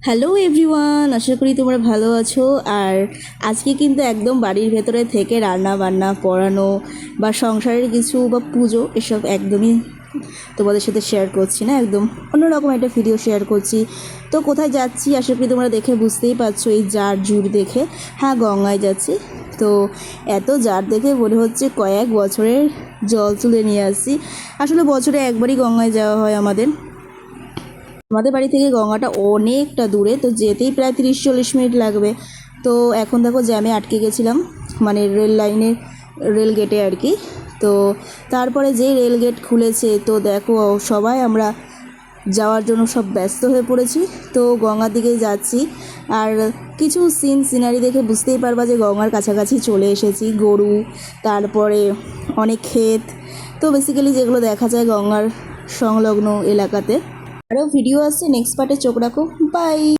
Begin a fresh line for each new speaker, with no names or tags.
Hello everyone, আশা করি তোমরা ভালো আছো। আর আজকে কিন্তু একদম বাড়ির ভেতরে থেকে রান্না বান্না পড়ানো বা সংসারের কিছু বা পুজো এসব একদমই তোমাদের সাথে শেয়ার করছি না, একদম অন্যরকম একটা ভিডিও শেয়ার করছি। তো কোথায় যাচ্ছি আশা করি তোমরা দেখে বুঝতেই পারছো, এই জার জুড় দেখে। হ্যাঁ, গঙ্গায় যাচ্ছি। তো এত জার দেখে মনে হচ্ছে কয়েক বছরের জল তুলে নিয়ে আসছি। আসলে বছরে একবারই গঙ্গায় যাওয়া হয় আমাদের। আমাদের বাড়ি থেকে গঙ্গাটা অনেকটা দূরে, তো যেতেই প্রায় 30-40 মিনিট লাগবে। তো এখন দেখো জ্যামে আটকে গেছিলাম, মানে রেল লাইনের রেল গেটে আর কি। তো তারপরে যেই রেল গেট খুলেছে, তো দেখো সবাই আমরা যাওয়ার জন্য সব ব্যস্ত হয়ে পড়েছি। তো গঙ্গার দিকে যাচ্ছি। আর কিছু সিনারি দেখে বুঝতেই পারবা যে গঙ্গার কাছাকাছি চলে এসেছি। গরু, তারপরে অনেক ক্ষেত, তো বেসিক্যালি যেগুলো দেখা যায় গঙ্গার সংলগ্ন এলাকাতে। আরও ভিডিও আসছে, নেক্সট পার্টে চোখ রাখো। বাই।